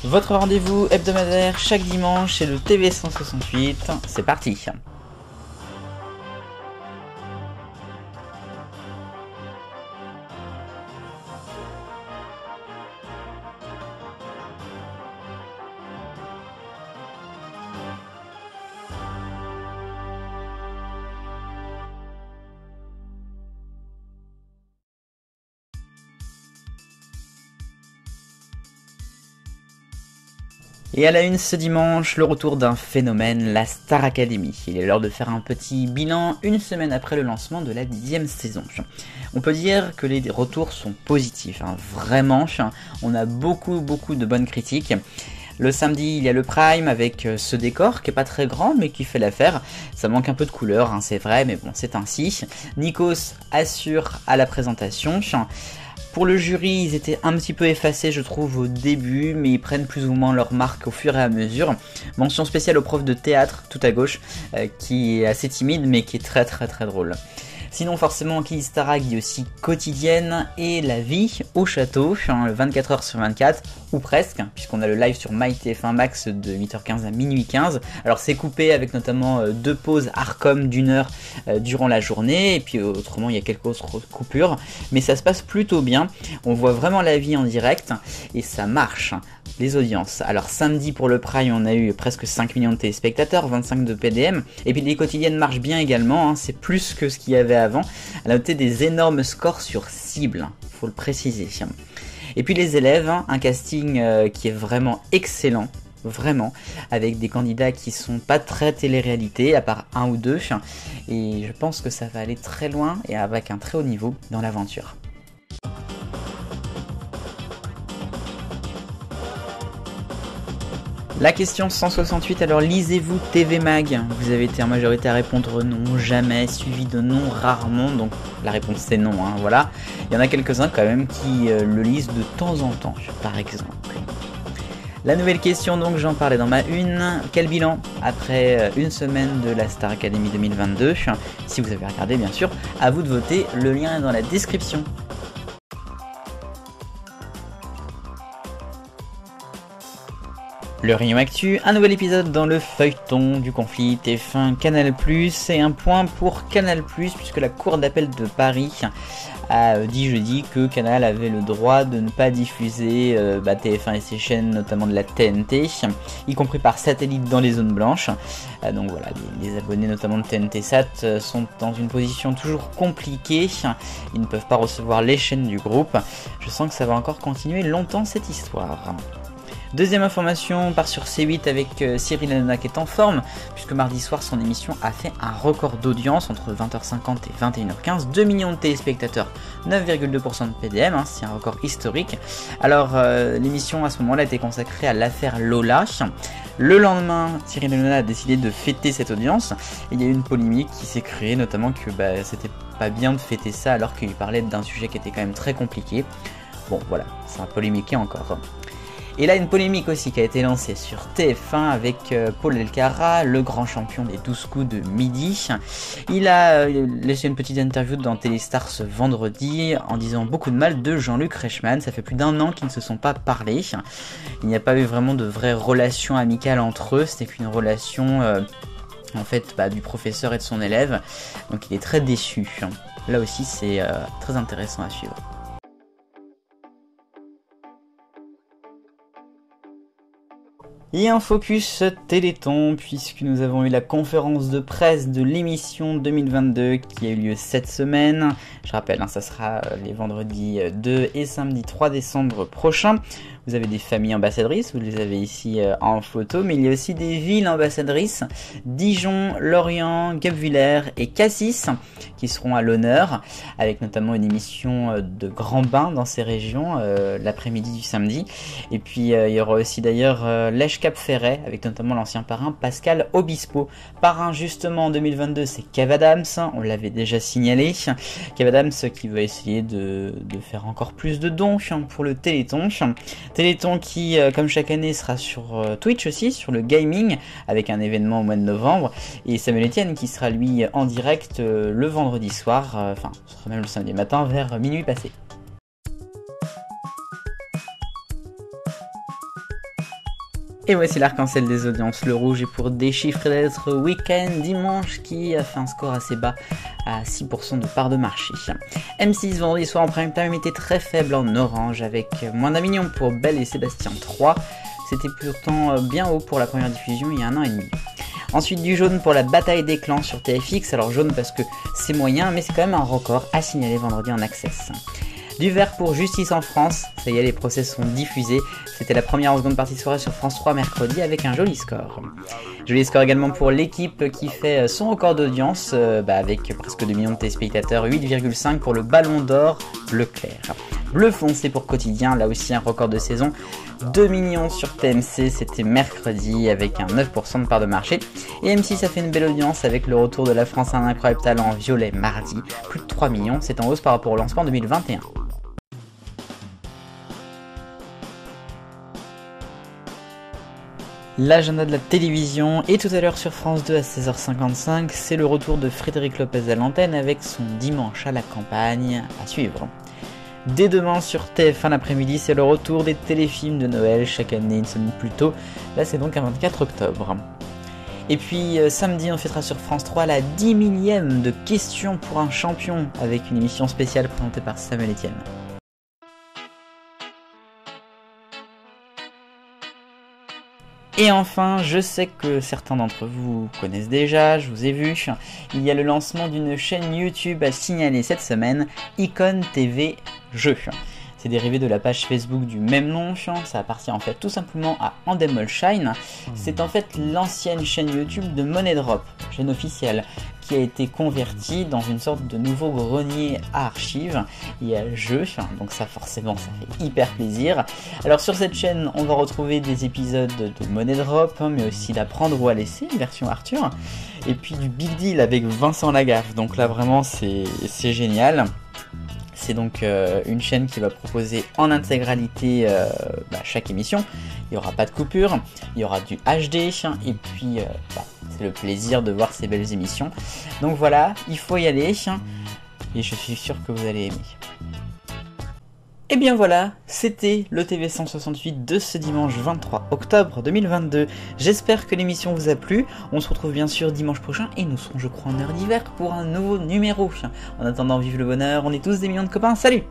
Votre rendez-vous hebdomadaire chaque dimanche, c'est le TV 168. C'est parti. Et à la une ce dimanche, le retour d'un phénomène, la Star Academy. Il est l'heure de faire un petit bilan une semaine après le lancement de la 10e saison. On peut dire que les retours sont positifs, vraiment, on a beaucoup de bonnes critiques. Le samedi, il y a le Prime avec ce décor qui est pas très grand mais qui fait l'affaire. Ça manque un peu de couleur, c'est vrai, mais bon, c'est ainsi. Nikos assure à la présentation. Pour le jury, ils étaient un petit peu effacés, je trouve, au début, mais ils prennent plus ou moins leur marque au fur et à mesure. Mention spéciale au prof de théâtre, tout à gauche, qui est assez timide, mais qui est très drôle. Sinon, forcément, qui dit Starac dit aussi quotidienne et la vie au château, 24h sur 24, ou presque, puisqu'on a le live sur MyTF1 Max de 8h15 à minuit 15. Alors c'est coupé avec notamment 2 pauses Arcom d'1 heure durant la journée, et puis autrement il y a quelques autres coupures, mais ça se passe plutôt bien, on voit vraiment la vie en direct, et ça marche. Les audiences. Alors samedi pour le Prime, on a eu presque 5 millions de téléspectateurs, 25 de PDM, et puis les quotidiennes marchent bien également, c'est plus que ce qu'il y avait avant. Elle a noté des énormes scores sur cible, faut le préciser. Et puis les élèves, un casting qui est vraiment excellent, vraiment, avec des candidats qui sont pas très télé-réalité, à part un ou deux, et je pense que ça va aller très loin et avec un très haut niveau dans l'aventure. La question 168, alors lisez-vous TV Mag? Vous avez été en majorité à répondre non, jamais, suivi de non, rarement, donc la réponse c'est non, voilà. Il y en a quelques-uns quand même qui le lisent de temps en temps, par exemple. La nouvelle question, donc j'en parlais dans ma une, quel bilan après une semaine de la Star Academy 2022? Si vous avez regardé bien sûr, à vous de voter, le lien est dans la description. Le Rayon Actu, un nouvel épisode dans le feuilleton du conflit TF1 Canal+, et un point pour Canal+, puisque la Cour d'appel de Paris a dit jeudi que Canal avait le droit de ne pas diffuser TF1 et ses chaînes, notamment de la TNT, y compris par satellite dans les zones blanches. Donc voilà, les abonnés notamment de TNT Sat sont dans une position toujours compliquée, ils ne peuvent pas recevoir les chaînes du groupe. Je sens que ça va encore continuer longtemps cette histoire. Deuxième information, on part sur C8 avec Cyril Hanouna qui est en forme, puisque mardi soir son émission a fait un record d'audience entre 20h50 et 21h15, 2 millions de téléspectateurs, 9,2% de PDM, c'est un record historique. Alors l'émission à ce moment-là était consacrée à l'affaire Lola. Le lendemain, Cyril Hanouna a décidé de fêter cette audience, et il y a eu une polémique qui s'est créée, notamment que c'était pas bien de fêter ça alors qu'il parlait d'un sujet qui était quand même très compliqué. Bon voilà, ça a polémiqué encore. Et là, une polémique aussi qui a été lancée sur TF1 avec Paul Elkarat, le grand champion des 12 coups de midi. Il a laissé une petite interview dans Téléstar ce vendredi en disant beaucoup de mal de Jean-Luc Reichmann. Ça fait plus d'1 an qu'ils ne se sont pas parlé. Il n'y a pas eu vraiment de vraie relation amicale entre eux. C'était qu'une relation du professeur et de son élève. Donc il est très déçu. Là aussi, c'est très intéressant à suivre. Et un focus Téléthon, puisque nous avons eu la conférence de presse de l'émission 2022 qui a eu lieu cette semaine. Je rappelle, ça sera les vendredis 2 et samedi 3 décembre prochains. Vous avez des familles ambassadrices, vous les avez ici en photo, mais il y a aussi des villes ambassadrices, Dijon, Lorient, Guebwiller et Cassis, qui seront à l'honneur, avec notamment une émission de grand bain dans ces régions, l'après-midi du samedi. Et puis il y aura aussi d'ailleurs Lèche-Cap-Ferret, avec notamment l'ancien parrain Pascal Obispo. Parrain justement en 2022, c'est Kev Adams, on l'avait déjà signalé. Kev Adams qui va essayer de faire encore plus de dons pour le Téléthon. Téléthon qui, comme chaque année, sera sur Twitch aussi, sur le gaming, avec un événement au mois de novembre. Et Samuel Etienne qui sera lui en direct le vendredi soir, ce sera même le samedi matin vers minuit passé. Et voici l'arc-en-ciel des audiences. Le rouge est pour Déchiffrer les lettres Week-end dimanche qui a fait un score assez bas à 6% de part de marché. M6 vendredi soir en prime time était très faible en orange avec moins d'un million pour Belle et Sébastien 3. C'était pourtant bien haut pour la première diffusion il y a 1 an et demi. Ensuite du jaune pour la bataille des clans sur TFX. Alors jaune parce que c'est moyen mais c'est quand même un record à signaler vendredi en Access. Du vert pour Justice en France, ça y est les procès sont diffusés, c'était la première en seconde partie de soirée sur France 3 mercredi avec un joli score. Joli score également pour l'équipe qui fait son record d'audience avec presque 2 millions de téléspectateurs, 8,5 pour le Ballon d'Or bleu clair. Bleu foncé pour Quotidien, là aussi un record de saison, 2 millions sur TMC, c'était mercredi avec un 9% de part de marché. Et M6 a fait une belle audience avec le retour de La France à un incroyable talent violet mardi, plus de 3 millions, c'est en hausse par rapport au lancement 2021. L'agenda de la télévision et tout à l'heure sur France 2 à 16h55, c'est le retour de Frédéric Lopez à l'antenne avec son Dimanche à la campagne à suivre. Dès demain sur TF1 l'après-midi, c'est le retour des téléfilms de Noël, chaque année une semaine plus tôt, là c'est donc un 24 octobre. Et puis samedi on fêtera sur France 3 la 10 millième de Questions pour un champion avec une émission spéciale présentée par Samuel Etienne. Et enfin, je sais que certains d'entre vous connaissent déjà, je vous ai vu, il y a le lancement d'une chaîne YouTube à signaler cette semaine, Icon TV Jeux. C'est dérivé de la page Facebook du même nom, ça appartient en fait tout simplement à Endemol Shine. C'est en fait l'ancienne chaîne YouTube de Money Drop, chaîne officielle, qui a été convertie dans une sorte de nouveau grenier à archives et à jeux, donc ça forcément ça fait hyper plaisir. Alors sur cette chaîne on va retrouver des épisodes de Money Drop, mais aussi d'Apprendre ou à laisser, version Arthur, et puis du Big Deal avec Vincent Lagaffe, donc là vraiment c'est génial. C'est donc une chaîne qui va proposer en intégralité chaque émission. Il n'y aura pas de coupure, il y aura du HD et puis c'est le plaisir de voir ces belles émissions. Donc voilà, il faut y aller et je suis sûr que vous allez aimer. Et bien voilà, c'était le TV 168 de ce dimanche 23 octobre 2022. J'espère que l'émission vous a plu. On se retrouve bien sûr dimanche prochain et nous serons je crois en heure d'hiver pour un nouveau numéro. En attendant, vive le bonheur, on est tous des millions de copains, salut!